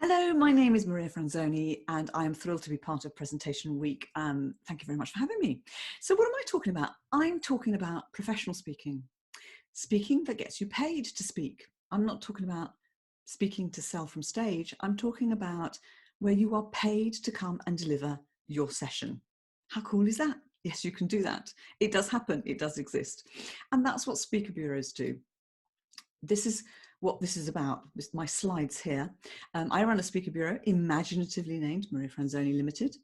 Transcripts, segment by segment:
Hello, my name is Maria Franzoni and I am thrilled to be part of Presentation Week. Thank you very much for having me. So what am I talking about? I'm talking about professional speaking. Speaking that gets you paid to speak. I'm not talking about speaking to sell from stage. I'm talking about where you are paid to come and deliver your session. How cool is that? Yes, you can do that. It does happen. It does exist. And that's what speaker bureaus do. This is what this is about. My slides here. I run a speaker bureau, imaginatively named Maria Franzoni Ltd.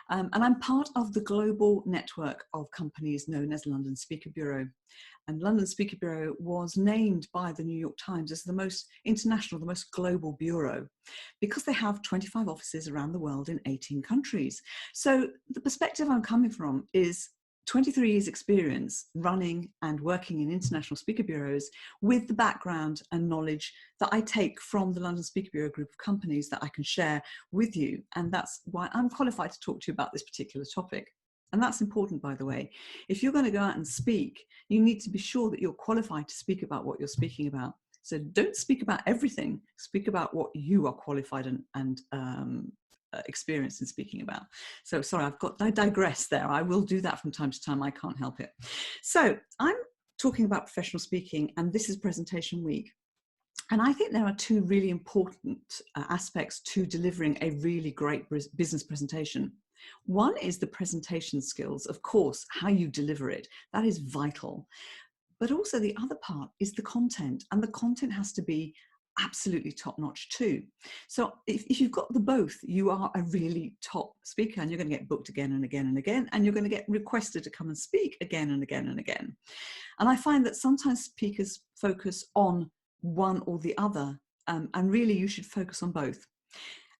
And I'm part of the global network of companies known as London Speaker Bureau. And London Speaker Bureau was named by the New York Times as the most international, the most global bureau, because they have 25 offices around the world in 18 countries. So the perspective I'm coming from is 23 years experience running and working in international speaker bureaus with the background and knowledge that I take from the London Speaker Bureau group of companies that I can share with you. And that's why I'm qualified to talk to you about this particular topic. And that's important, by the way. If you're going to go out and speak, you need to be sure that you're qualified to speak about what you're speaking about. So don't speak about everything, speak about what you are qualified and experience in speaking about. So sorry, I digress there. I will do that from time to time. I can't help it. So I'm talking about professional speaking, and this is Presentation Week. And I think there are two really important aspects to delivering a really great business presentation. One is the presentation skills, of course, how you deliver it. That is vital. But also the other part is the content, and the content has to be absolutely top-notch too. So if you've got the both, you are a really top speaker, and you're going to get booked again and again and again, and you're going to get requested to come and speak again and again and again. And I find that sometimes speakers focus on one or the other, and really you should focus on both.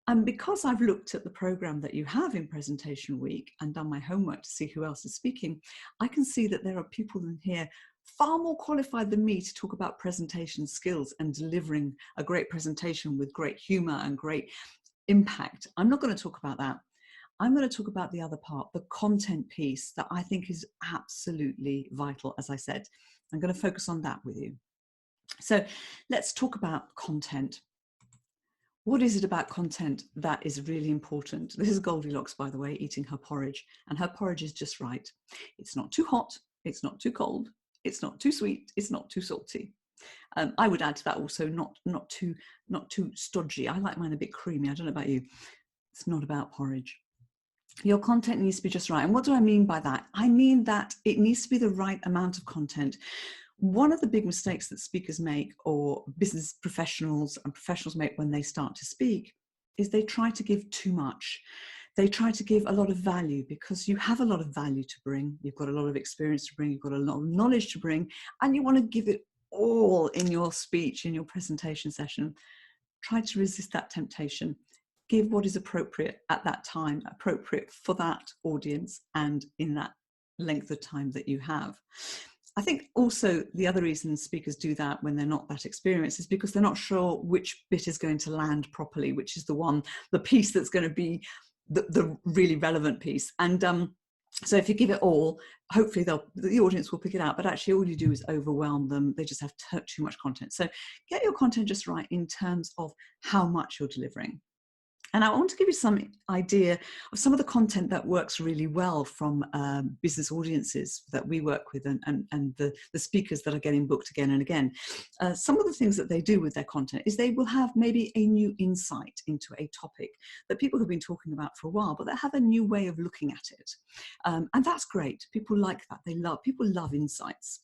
And because I've looked at the program that you have in Presentation Week and done my homework to see who else is speaking, I can see that there are people in here far more qualified than me to talk about presentation skills and delivering a great presentation with great humor and great impact. I'm not going to talk about that. I'm going to talk about the other part, the content piece that I think is absolutely vital. As I said, I'm going to focus on that with you. So let's talk about content. What is it about content that is really important? This is Goldilocks, by the way, eating her porridge, and her porridge is just right. It's not too hot, it's not too cold, it's not too sweet, it's not too salty. I would add to that also not too stodgy. I like mine a bit creamy. I don't know about you. It's not about porridge. Your content needs to be just right. And what do I mean by that? I mean that it needs to be the right amount of content. One of the big mistakes that speakers make, or business professionals and professionals make when they start to speak, is they try to give too much. They try to give a lot of value, because you have a lot of value to bring. You've got a lot of experience to bring. You've got a lot of knowledge to bring, and you want to give it all in your speech, in your presentation session. Try to resist that temptation. Give what is appropriate at that time, appropriate for that audience and in that length of time that you have. I think also the other reason speakers do that when they're not that experienced is because they're not sure which bit is going to land properly, which is the piece that's going to be the really relevant piece. And so if you give it all, hopefully the audience will pick it out, but actually all you do is overwhelm them. They just have too much content. So get your content just right in terms of how much you're delivering. And I want to give you some idea of some of the content that works really well from business audiences that we work with, and the speakers that are getting booked again and again. Some of the things that they do with their content is they will have maybe a new insight into a topic that people have been talking about for a while, but they have a new way of looking at it. And that's great. People like that. People love insights.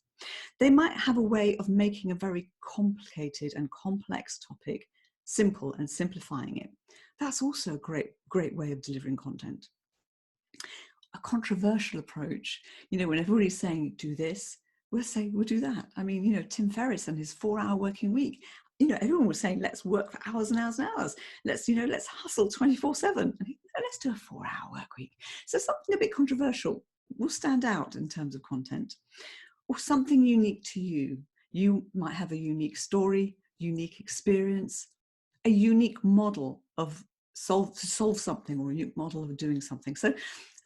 They might have a way of making a very complicated and complex topic simple and simplifying it. That's also a great way of delivering content. A controversial approach, when everybody's saying do this, we'll say we'll do that. I mean, Tim Ferriss and his 4-hour working week, everyone was saying let's work for hours and hours and hours. Let's hustle 24/7. And let's do a 4-hour work week. So something a bit controversial will stand out in terms of content, or something unique to you. You might have a unique story, unique experience, a unique model of solve something, or a unique model of doing something. So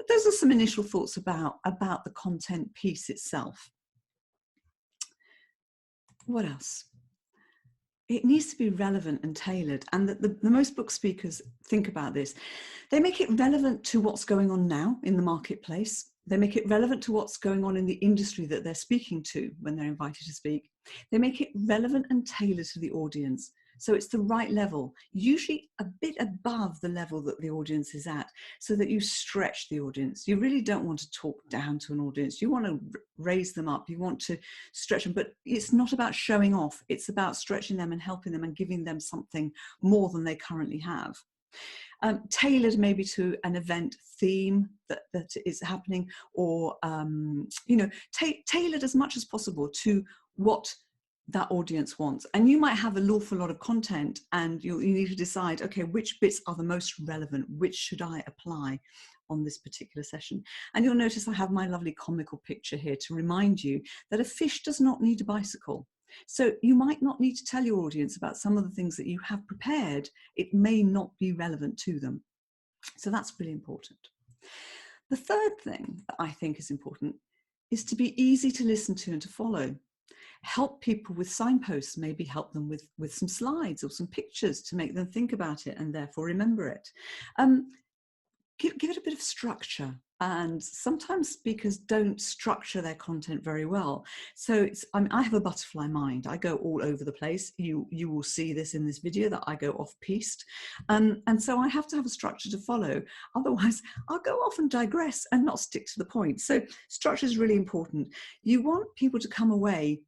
those are some initial thoughts about the content piece itself. What else? it needs to be relevant and tailored. And the most book speakers think about this. They make it relevant to what's going on now in the marketplace. They make it relevant to what's going on in the industry that they're speaking to when they're invited to speak. They make it relevant and tailored to the audience. So it's the right level, usually a bit above the level that the audience is at, so that you stretch the audience. You really don't want to talk down to an audience. You want to raise them up. You want to stretch them, but it's not about showing off. It's about stretching them and helping them and giving them something more than they currently have. Tailored maybe to an event theme that is happening, or tailored as much as possible to what that audience wants. And you might have an awful lot of content, and you need to decide, okay, which bits are the most relevant, which should I apply on this particular session. And you'll notice I have my lovely comical picture here to remind you that a fish does not need a bicycle. So you might not need to tell your audience about some of the things that you have prepared. It may not be relevant to them. So that's really important. The third thing that I think is important is to be easy to listen to and to follow. Help people with signposts, maybe help them with some slides or some pictures to make them think about it and therefore remember it. Give it a bit of structure. And sometimes speakers don't structure their content very well. So I have a butterfly mind. I go all over the place. You will see this in this video that I go off-piste. And so I have to have a structure to follow. Otherwise, I'll go off and digress and not stick to the point. So structure is really important. You want people to come away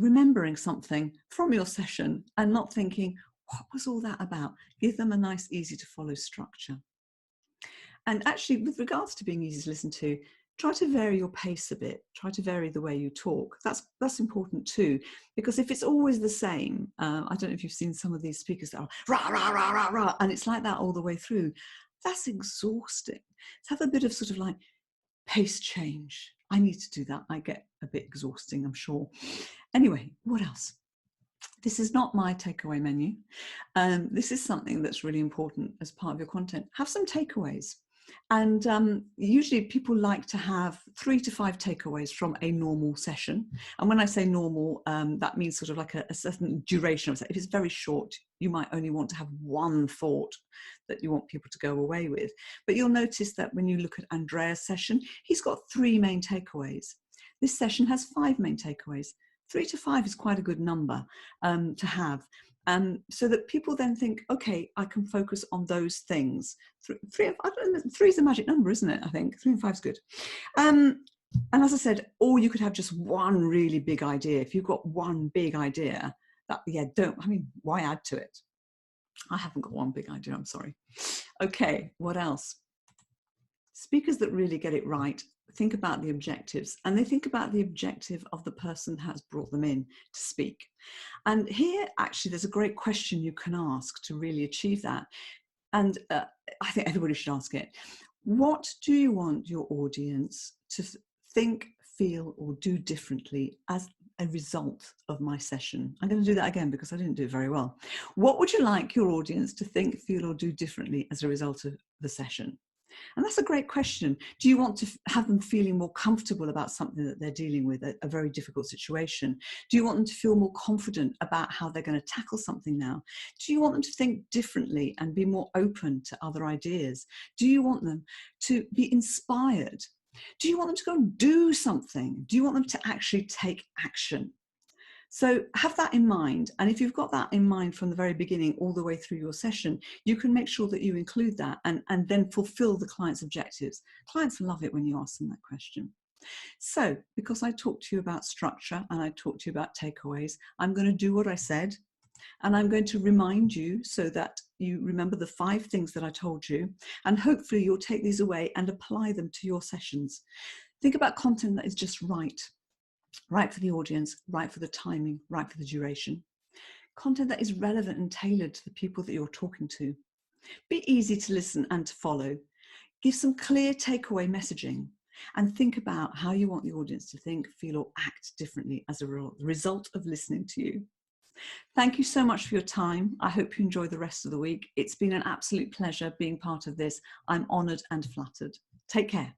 remembering something from your session and not thinking, what was all that about? Give them a nice, easy to follow structure. And actually, with regards to being easy to listen to, try to vary your pace a bit. Try to vary the way you talk. That's important too, because if it's always the same, I don't know if you've seen some of these speakers that are rah, rah, rah, rah, rah, and it's like that all the way through. That's exhausting. To have a bit of sort of like pace change. I need to do that. I get a bit exhausting, I'm sure. Anyway, what else? This is not my takeaway menu. This is something that's really important as part of your content. Have some takeaways. And usually people like to have 3 to 5 takeaways from a normal session. And when I say normal, that means sort of like a certain duration of it. If it's very short, you might only want to have one thought that you want people to go away with. But you'll notice that when you look at Andrea's session, he's got 3 main takeaways. This session has 5 main takeaways. 3 to 5 is quite a good number to have. So that people then think, okay, I can focus on those things. 3 is the magic number, isn't it? I think 3 and 5 is good. And as I said, or you could have just one really big idea. If you've got one big idea, why add to it? I haven't got one big idea, I'm sorry. Okay, what else? Speakers that really get it right think about the objectives, and they think about the objective of the person that has brought them in to speak. And here, actually, there's a great question you can ask to really achieve that. And I think everybody should ask it. What do you want your audience to think, feel, or do differently as a result of my session? I'm going to do that again because I didn't do it very well. What would you like your audience to think, feel, or do differently as a result of the session? And that's a great question. Do you want to have them feeling more comfortable about something that they're dealing with, a very difficult situation? Do you want them to feel more confident about how they're going to tackle something now? Do you want them to think differently and be more open to other ideas? Do you want them to be inspired? Do you want them to go and do something? Do you want them to actually take action? So have that in mind. And if you've got that in mind from the very beginning all the way through your session, you can make sure that you include that and then fulfill the client's objectives. Clients love it when you ask them that question. So because I talked to you about structure and I talked to you about takeaways, I'm going to do what I said. And I'm going to remind you so that you remember the 5 things that I told you. And hopefully you'll take these away and apply them to your sessions. Think about content that is just right. Right for the audience, right for the timing, right for the duration. Content that is relevant and tailored to the people that you're talking to. Be easy to listen and to follow. Give some clear takeaway messaging and think about how you want the audience to think, feel, or act differently as a result of listening to you. Thank you so much for your time. I hope you enjoy the rest of the week. It's been an absolute pleasure being part of this. I'm honoured and flattered. Take care.